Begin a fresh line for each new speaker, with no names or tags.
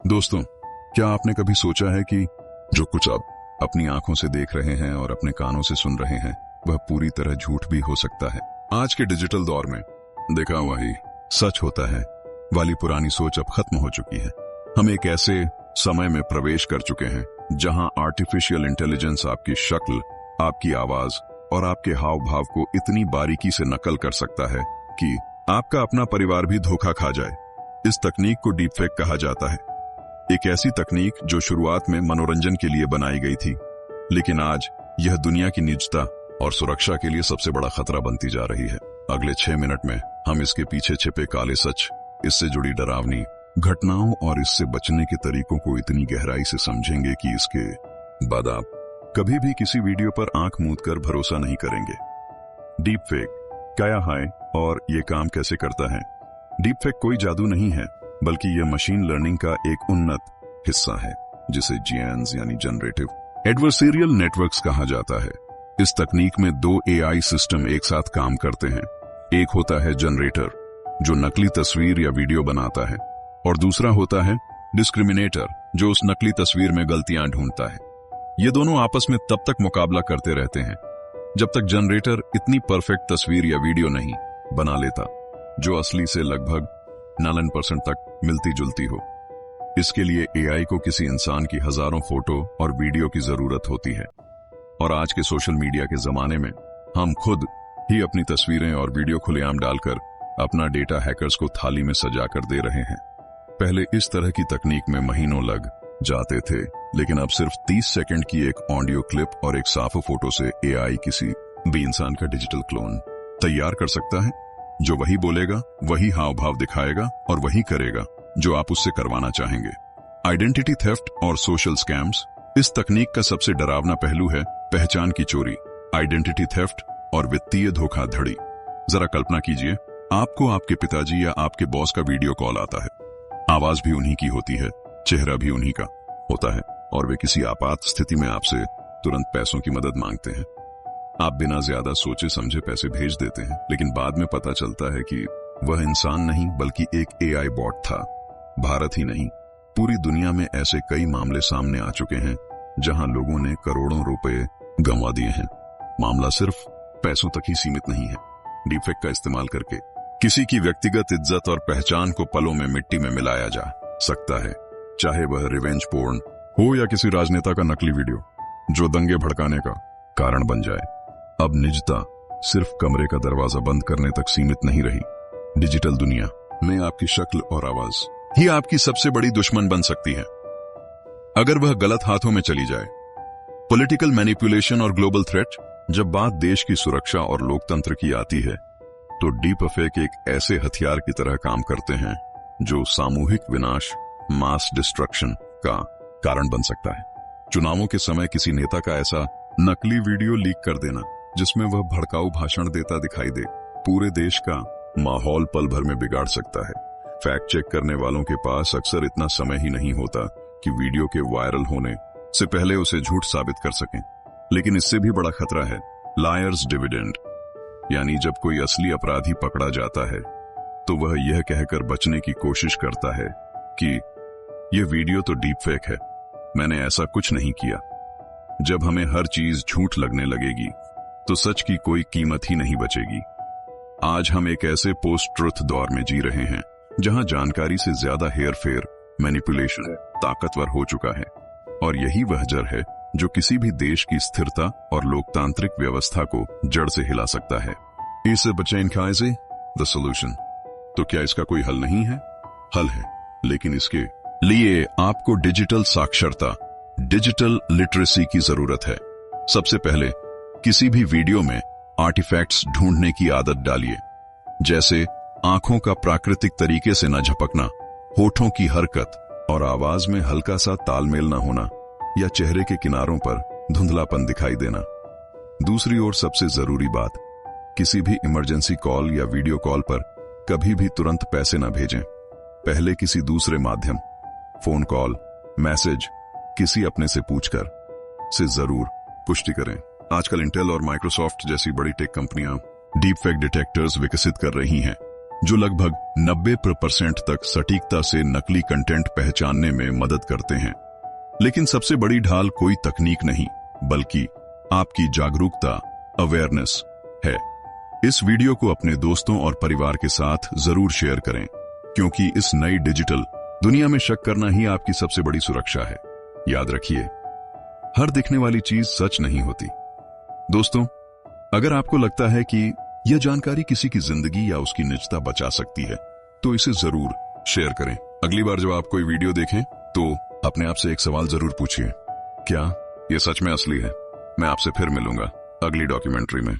दोस्तों, क्या आपने कभी सोचा है कि जो कुछ आप अपनी आंखों से देख रहे हैं और अपने कानों से सुन रहे हैं वह पूरी तरह झूठ भी हो सकता है। आज के डिजिटल दौर में देखा हुआ ही सच होता है वाली पुरानी सोच अब खत्म हो चुकी है। हम एक ऐसे समय में प्रवेश कर चुके हैं जहां आर्टिफिशियल इंटेलिजेंस आपकी शक्ल, आपकी आवाज और आपके हाव भाव को इतनी बारीकी से नकल कर सकता है कि आपका अपना परिवार भी धोखा खा जाए। इस तकनीक को डीपफेक कहा जाता है। एक ऐसी तकनीक जो शुरुआत में मनोरंजन के लिए बनाई गई थी, लेकिन आज यह दुनिया की निजता और सुरक्षा के लिए सबसे बड़ा खतरा बनती जा रही है। अगले 6 मिनट में हम इसके पीछे छिपे काले सच, इससे जुड़ी डरावनी घटनाओं और इससे बचने के तरीकों को इतनी गहराई से समझेंगे कि इसके बाद आप कभी भी किसी वीडियो पर आंख मूंद कर भरोसा नहीं करेंगे। डीपफेक क्या है और ये काम कैसे करता है? डीपफेक कोई जादू नहीं है, बल्कि यह मशीन लर्निंग का एक उन्नत हिस्सा है जिसे जीएन्स यानी जनरेटिव एडवर्सरियल नेटवर्क्स कहा जाता है। इस तकनीक में 2 एआई सिस्टम एक साथ काम करते हैं। एक होता है जनरेटर, जो नकली तस्वीर या वीडियो बनाता है, और दूसरा होता है डिस्क्रिमिनेटर, जो उस नकली तस्वीर में गलतियां ढूंढता है। ये दोनों आपस में तब तक मुकाबला करते रहते हैं जब तक जनरेटर इतनी परफेक्ट तस्वीर या वीडियो नहीं बना लेता जो असली से लगभग 99% तक मिलती जुलती हो। इसके लिए एआई को किसी इंसान की हजारों फोटो और वीडियो की जरूरत होती है, और आज के सोशल मीडिया के जमाने में हम खुद ही अपनी तस्वीरें और वीडियो खुलेआम डालकर अपना डेटा हैकर्स को थाली में सजा कर दे रहे हैं। पहले इस तरह की तकनीक में महीनों लग जाते थे, लेकिन अब सिर्फ 30 सेकंड की एक ऑडियो क्लिप और एक साफ फोटो से एआई किसी भी इंसान का डिजिटल क्लोन तैयार कर सकता है, जो वही बोलेगा, वही हाव भाव दिखाएगा और वही करेगा जो आप उससे करवाना चाहेंगे। आइडेंटिटी थेफ्ट और सोशल स्कैम्स इस तकनीक का सबसे डरावना पहलू है पहचान की चोरी, आइडेंटिटी थेफ्ट और वित्तीय धोखाधड़ी। जरा कल्पना कीजिए, आपको आपके पिताजी या आपके बॉस का वीडियो कॉल आता है। आवाज भी उन्हीं की होती है, चेहरा भी उन्हीं का होता है, और वे किसी आपात स्थिति में आपसे तुरंत पैसों की मदद मांगते हैं। आप बिना ज्यादा सोचे समझे पैसे भेज देते हैं, लेकिन बाद में पता चलता है कि वह इंसान नहीं बल्कि एक एआई बॉट था। भारत ही नहीं, पूरी दुनिया में ऐसे कई मामले सामने आ चुके हैं जहां लोगों ने करोड़ों रुपए गंवा दिए हैं। मामला सिर्फ पैसों तक ही सीमित नहीं है। डीपफेक का इस्तेमाल करके किसी की व्यक्तिगत इज्जत और पहचान को पलों में मिट्टी में मिलाया जा सकता है, चाहे वह रिवेंज पोर्न हो या किसी राजनेता का नकली वीडियो जो दंगे भड़काने का कारण बन जाए। अब निजता सिर्फ कमरे का दरवाजा बंद करने तक सीमित नहीं रही। डिजिटल दुनिया में आपकी शक्ल और आवाज ही आपकी सबसे बड़ी दुश्मन बन सकती है, अगर वह गलत हाथों में चली जाए। पॉलिटिकल मैनिपुलेशन और ग्लोबल थ्रेट, जब बात देश की सुरक्षा और लोकतंत्र की आती है, तो डीपफेक एक ऐसे हथियार की तरह काम करते हैं जो सामूहिक विनाश, मास डिस्ट्रक्शन का कारण बन सकता है। चुनावों के समय किसी नेता का ऐसा नकली वीडियो लीक कर देना जिसमें वह भड़काऊ भाषण देता दिखाई दे, पूरे देश का माहौल पल भर में बिगाड़ सकता है। फैक्ट चेक करने वालों के पास अक्सर इतना समय ही नहीं होता कि वीडियो के वायरल होने से पहले उसे झूठ साबित कर सकें। लेकिन इससे भी बड़ा खतरा है लायर्स डिविडेंड, यानी जब कोई असली अपराधी पकड़ा जाता है तो वह यह कहकर बचने की कोशिश करता है कि यह वीडियो तो डीपफेक है, मैंने ऐसा कुछ नहीं किया। जब हमें हर चीज झूठ लगने लगेगी तो सच की कोई कीमत ही नहीं बचेगी। आज हम एक ऐसे पोस्ट ट्रुथ दौर में जी रहे हैं जहां जानकारी से ज्यादा हेरफेर, मैनिपुलेशन ताकतवर हो चुका है, और यही वह जड़ है जो किसी भी देश की स्थिरता और लोकतांत्रिक व्यवस्था को जड़ से हिला सकता है। इससे बचें कैसे? The solution. तो क्या इसका कोई हल नहीं है? हल है, लेकिन इसके लिए आपको डिजिटल साक्षरता, डिजिटल लिटरेसी की जरूरत है। सबसे पहले किसी भी वीडियो में आर्टिफैक्ट्स ढूंढने की आदत डालिए, जैसे आंखों का प्राकृतिक तरीके से न झपकना, होठों की हरकत और आवाज में हल्का सा तालमेल न होना, या चेहरे के किनारों पर धुंधलापन दिखाई देना। दूसरी ओर सबसे जरूरी बात, किसी भी इमरजेंसी कॉल या वीडियो कॉल पर कभी भी तुरंत पैसे न भेजें। पहले किसी दूसरे माध्यम, फोन कॉल, मैसेज, किसी अपने से पूछकर से जरूर पुष्टि करें। आजकल इंटेल और माइक्रोसॉफ्ट जैसी बड़ी टेक कंपनियां डीपफेक डिटेक्टर्स विकसित कर रही हैं, जो लगभग 90% तक सटीकता से नकली कंटेंट पहचानने में मदद करते हैं। लेकिन सबसे बड़ी ढाल कोई तकनीक नहीं, बल्कि आपकी जागरूकता, अवेयरनेस है। इस वीडियो को अपने दोस्तों और परिवार के साथ जरूर शेयर करें, क्योंकि इस नई डिजिटल दुनिया में शक करना ही आपकी सबसे बड़ी सुरक्षा है। याद रखिए, हर दिखने वाली चीज सच नहीं होती। दोस्तों, अगर आपको लगता है कि यह जानकारी किसी की जिंदगी या उसकी निजता बचा सकती है, तो इसे जरूर शेयर करें। अगली बार जब आप कोई वीडियो देखें तो अपने आप से एक सवाल जरूर पूछिए, क्या यह सच में असली है? मैं आपसे फिर मिलूंगा अगली डॉक्यूमेंट्री में।